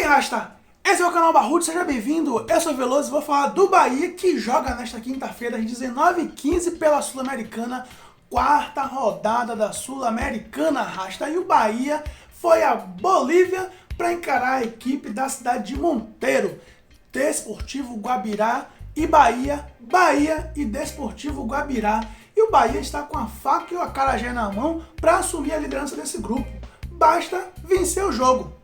Rasta? Esse é o canal Barrudo, seja bem-vindo, eu sou o Veloso e vou falar do Bahia, que joga nesta quinta-feira às 19h15 pela Sul-Americana, quarta rodada da Sul-Americana, Rasta. E o Bahia foi a Bolívia para encarar a equipe da cidade de Monteiro, Desportivo Guabirá e Bahia e Desportivo Guabirá. E o Bahia está com a faca e o acarajé na mão para assumir a liderança desse grupo. Basta vencer o jogo.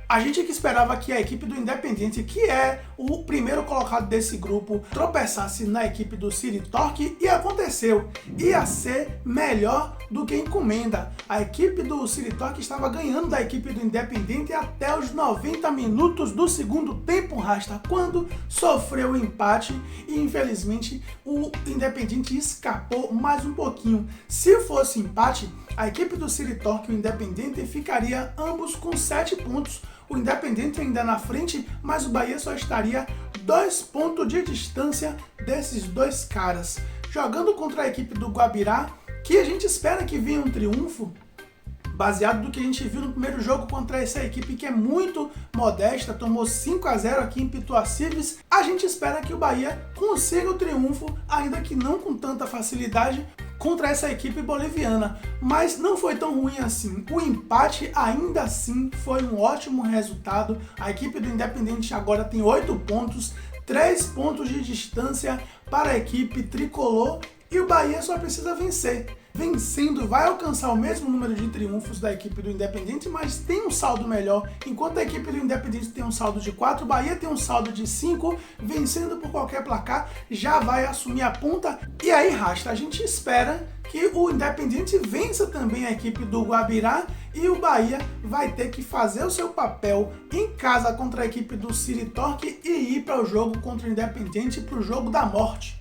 A gente que esperava que a equipe do Independiente, que é o primeiro colocado desse grupo, tropeçasse na equipe do City Torque, e aconteceu. Ia ser melhor do que encomenda. A equipe do City Torque estava ganhando da equipe do Independiente até os 90 minutos do segundo tempo, Rasta, quando sofreu o empate e infelizmente o Independiente escapou mais um pouquinho. Se fosse empate, a equipe do City Torque e o Independiente ficaria ambos com 7 pontos. O Independiente ainda na frente, mas o Bahia só estaria 2 pontos de distância desses dois caras. Jogando contra a equipe do Guabirá, que a gente espera que venha um triunfo, baseado no que a gente viu no primeiro jogo contra essa equipe que é muito modesta, tomou 5-0 aqui em Pituacives. A gente espera que o Bahia consiga o triunfo, ainda que não com tanta facilidade, contra essa equipe boliviana, mas não foi tão ruim assim. O empate ainda assim foi um ótimo resultado. A equipe do Independiente agora tem 8 pontos, 3 pontos de distância para a equipe tricolor, e o Bahia só precisa vencer. Vencendo, vai alcançar o mesmo número de triunfos da equipe do Independiente, mas tem um saldo melhor. Enquanto a equipe do Independiente tem um saldo de 4, o Bahia tem um saldo de 5, vencendo por qualquer placar, já vai assumir a ponta. E aí, Rasta, a gente espera que o Independiente vença também a equipe do Guabirá, e o Bahia vai ter que fazer o seu papel em casa contra a equipe do City Torque e ir para o jogo contra o Independiente, para o jogo da morte.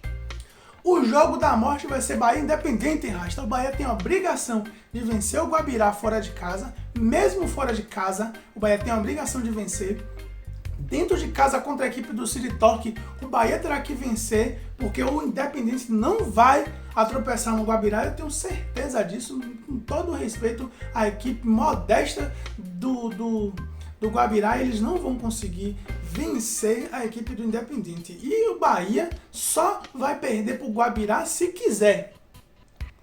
O jogo da morte vai ser Bahia Independiente, Rasta. O Bahia tem a obrigação de vencer o Guabirá fora de casa. Mesmo fora de casa, o Bahia tem a obrigação de vencer. Dentro de casa contra a equipe do City Torque, o Bahia terá que vencer, porque o Independiente não vai tropeçar no Guabirá. Eu tenho certeza disso, com todo o respeito à equipe modesta do Guabirá. Eles não vão conseguir vencer a equipe do Independiente. E o Bahia só vai perder para o Guabirá se quiser.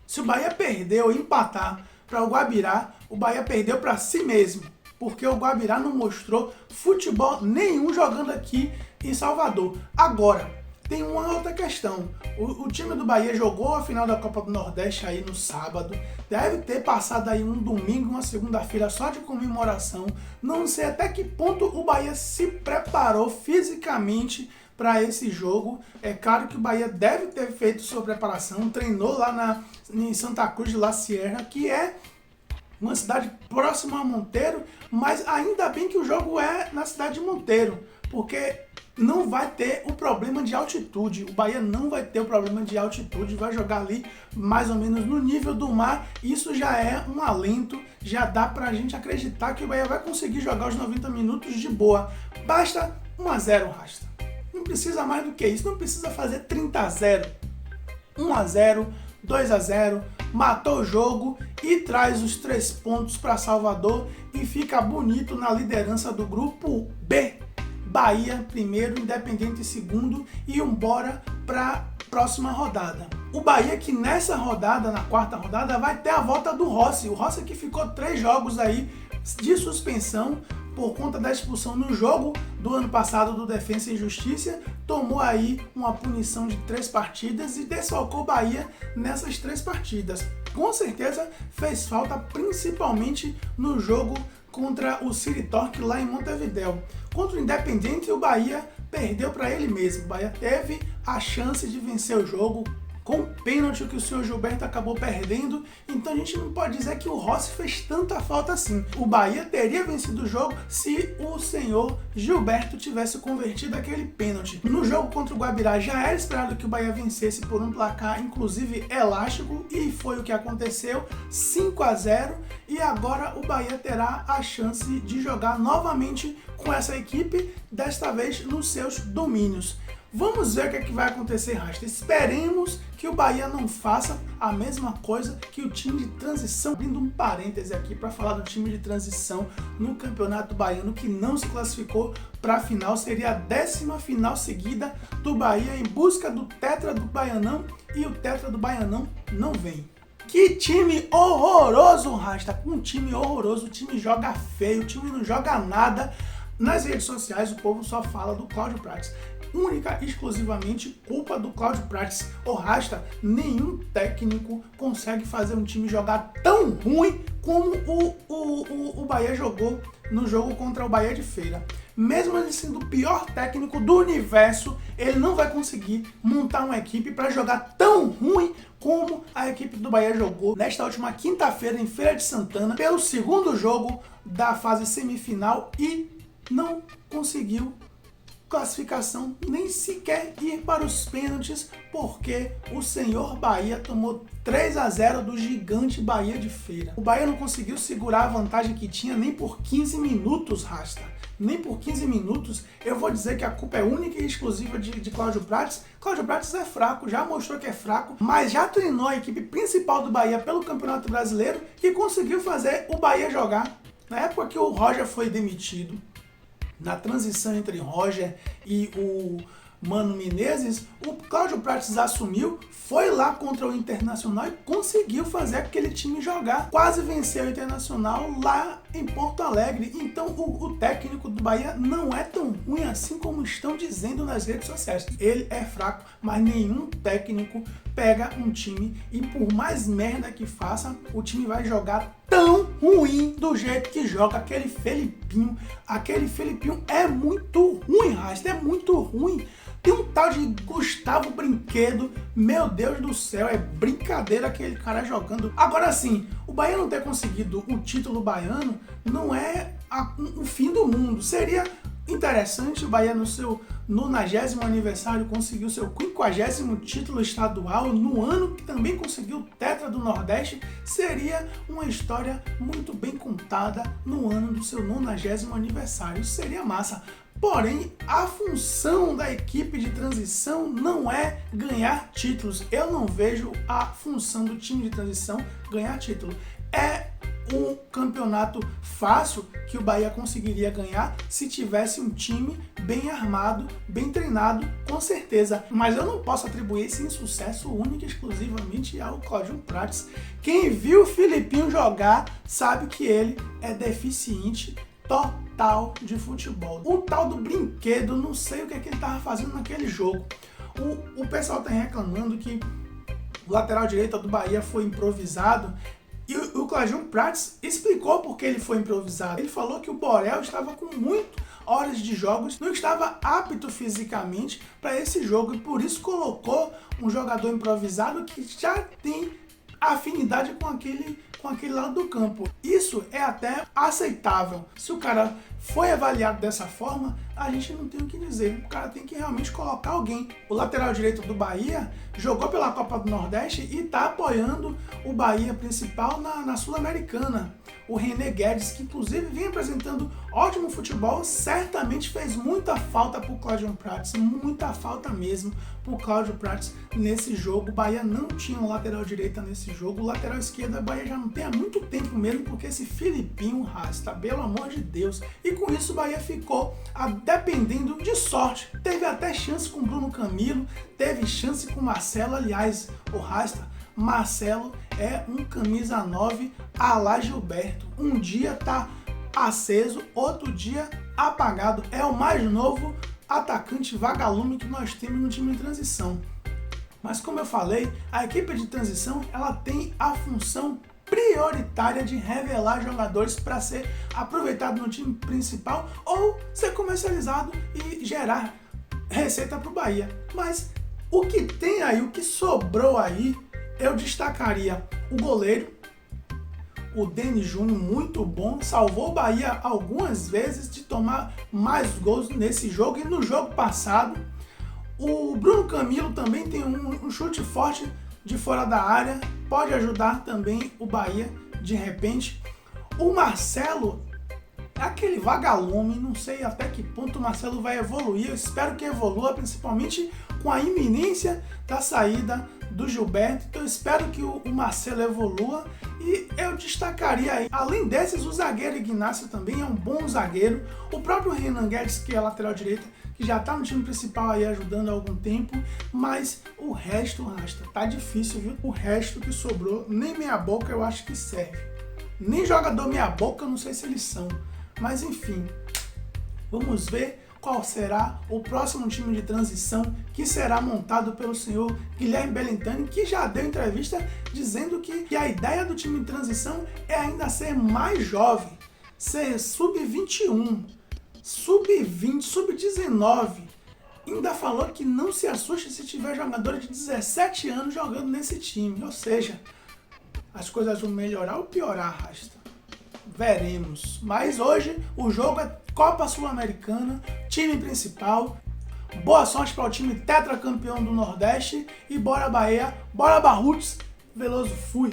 Se o Bahia perder ou empatar para o Guabirá, o Bahia perdeu para si mesmo, porque o Guabirá não mostrou futebol nenhum jogando aqui em Salvador. Agora, tem uma outra questão. O time do Bahia jogou a final da Copa do Nordeste aí no sábado. Deve ter passado aí um domingo, uma segunda-feira só de comemoração. Não sei até que ponto o Bahia se preparou fisicamente para esse jogo. É claro que o Bahia deve ter feito sua preparação, treinou lá em Santa Cruz de La Sierra, que é uma cidade próxima a Monteiro, mas ainda bem que o jogo é na cidade de Monteiro, porque não vai ter o problema de altitude. O Bahia não vai ter o problema de altitude, vai jogar ali mais ou menos no nível do mar. Isso já é um alento, já dá pra gente acreditar que o Bahia vai conseguir jogar os 90 minutos de boa. Basta 1-0, Rasta. Não precisa mais do que isso, não precisa fazer 30-0. 1-0, 2-0, matou o jogo e traz os 3 pontos para Salvador e fica bonito na liderança do grupo B. Bahia primeiro, Independiente segundo, e embora para a próxima rodada. O Bahia que nessa rodada, na quarta rodada, vai ter a volta do Rossi. O Rossi que ficou 3 jogos aí de suspensão por conta da expulsão no jogo do ano passado do Defensa e Justiça, tomou aí uma punição de 3 partidas e desfalcou o Bahia nessas 3 partidas. Com certeza fez falta, principalmente no jogo contra o City Torque lá em Montevidéu. Contra o Independiente, o Bahia perdeu para ele mesmo. O Bahia teve a chance de vencer o jogo com o pênalti que o senhor Gilberto acabou perdendo, então a gente não pode dizer que o Rossi fez tanta falta assim. O Bahia teria vencido o jogo se o senhor Gilberto tivesse convertido aquele pênalti. No jogo contra o Guabirá já era esperado que o Bahia vencesse por um placar inclusive elástico, e foi o que aconteceu, 5-0, e agora o Bahia terá a chance de jogar novamente com essa equipe, desta vez nos seus domínios. Vamos ver o que é que vai acontecer, Rasta. Esperemos que o Bahia não faça a mesma coisa que o time de transição. Abrindo um parêntese aqui para falar do time de transição no Campeonato Baiano que não se classificou para a final. Seria a 10ª final seguida do Bahia em busca do tetra do Baianão e o tetra do Baianão não vem. Que time horroroso, Rasta. Um time horroroso, o time joga feio, o time não joga nada. Nas redes sociais o povo só fala do Cláudio Prates. Única e exclusivamente culpa do Cláudio Prates. O Rasta, nenhum técnico consegue fazer um time jogar tão ruim como o Bahia jogou no jogo contra o Bahia de Feira. Mesmo ele sendo o pior técnico do universo, ele não vai conseguir montar uma equipe para jogar tão ruim como a equipe do Bahia jogou nesta última quinta-feira em Feira de Santana, pelo segundo jogo da fase semifinal e não conseguiu classificação, nem sequer ir para os pênaltis, porque o senhor Bahia tomou 3-0 do gigante Bahia de Feira. O Bahia não conseguiu segurar a vantagem que tinha nem por 15 minutos, Rasta. Nem por 15 minutos. Eu vou dizer que a culpa é única e exclusiva de Cláudio Prates. Cláudio Prates é fraco, já mostrou que é fraco, mas já treinou a equipe principal do Bahia pelo Campeonato Brasileiro e conseguiu fazer o Bahia jogar. Na época que o Roger foi demitido, na transição entre Roger e o Mano Menezes, o Cláudio Prates assumiu, foi lá contra o Internacional e conseguiu fazer aquele time jogar. Quase venceu o Internacional lá em Porto Alegre. Então o técnico do Bahia não é tão ruim assim como estão dizendo nas redes sociais. Ele é fraco, mas nenhum técnico pega um time e por mais merda que faça, o time vai jogar tão ruim do jeito que joga aquele Felipinho. Aquele Felipinho é muito ruim, Rasta, é muito ruim. Tem um tal de Gustavo Brinquedo, meu Deus do céu, é brincadeira aquele cara jogando. Agora sim, o Bahia não ter conseguido o título baiano não é o fim do mundo. Seria interessante o Bahia no seu 90º aniversário conseguiu seu 50º título estadual no ano que também conseguiu o tetra do Nordeste. Seria uma história muito bem contada no ano do seu 90º aniversário. Isso seria massa. Porém, a função da equipe de transição não é ganhar títulos. Eu não vejo a função do time de transição ganhar título. É um campeonato fácil que o Bahia conseguiria ganhar se tivesse um time bem armado, bem treinado, com certeza. Mas eu não posso atribuir esse insucesso único e exclusivamente ao Cláudio Prates. Quem viu o Felipinho jogar sabe que ele é deficiente total de futebol. O tal do Brinquedo, não sei o que ele estava fazendo naquele jogo. O pessoal está reclamando que o lateral direito do Bahia foi improvisado. E o Cláudio Prates explicou por que ele foi improvisado. Ele falou que o Borel estava com muitas horas de jogos, não estava apto fisicamente para esse jogo e por isso colocou um jogador improvisado que já tem afinidade com aquele lado do campo. Isso é até aceitável. Se o cara foi avaliado dessa forma, a gente não tem o que dizer. O cara tem que realmente colocar alguém. O lateral direito do Bahia jogou pela Copa do Nordeste e está apoiando o Bahia principal na Sul-Americana. O René Guedes, que inclusive vem apresentando ótimo futebol, certamente fez muita falta para o Cláudio Prates, muita falta mesmo para o Cláudio Prates nesse jogo. O Bahia não tinha um lateral direita nesse jogo, o lateral esquerdo da Bahia já não tem há muito tempo mesmo, porque esse Felipinho Rasta, pelo amor de Deus. E com isso o Bahia ficou dependendo de sorte. Teve até chance com o Bruno Camilo, teve chance com o Marcelo, aliás, o Rasta. Marcelo é um camisa 9 à la Gilberto. Um dia tá aceso, outro dia apagado. É o mais novo atacante vagalume que nós temos no time de transição. Mas como eu falei, a equipe de transição ela tem a função prioritária de revelar jogadores para ser aproveitado no time principal ou ser comercializado e gerar receita para o Bahia. Mas o que tem aí, o que sobrou aí, eu destacaria o goleiro, o Denis Júnior, muito bom, salvou o Bahia algumas vezes de tomar mais gols nesse jogo e no jogo passado. O Bruno Camilo também tem um chute forte de fora da área, pode ajudar também o Bahia de repente. O Marcelo é aquele vagalume, não sei até que ponto o Marcelo vai evoluir, eu espero que evolua, principalmente com a iminência da saída do Gilberto, então eu espero que o Marcelo evolua e eu destacaria aí, além desses, o zagueiro Ignacio também é um bom zagueiro, o próprio Renan Guedes, que é lateral direita, que já tá no time principal aí ajudando há algum tempo, mas o resto, Rasta, tá difícil, viu? O resto que sobrou, nem meia boca eu acho que serve. Nem jogador meia boca, eu não sei se eles são. Mas enfim, vamos ver qual será o próximo time de transição que será montado pelo senhor Guilherme Belintani, que já deu entrevista dizendo que a ideia do time de transição é ainda ser mais jovem, ser sub-21, sub-20, sub-19. Ainda falou que não se assuste se tiver jogadores de 17 anos jogando nesse time, ou seja, as coisas vão melhorar ou piorar, Rasta? Veremos. Mas hoje o jogo é Copa Sul-Americana, time principal. Boa sorte para o time tetracampeão do Nordeste e bora Bahia, bora Barruts, Veloso fui!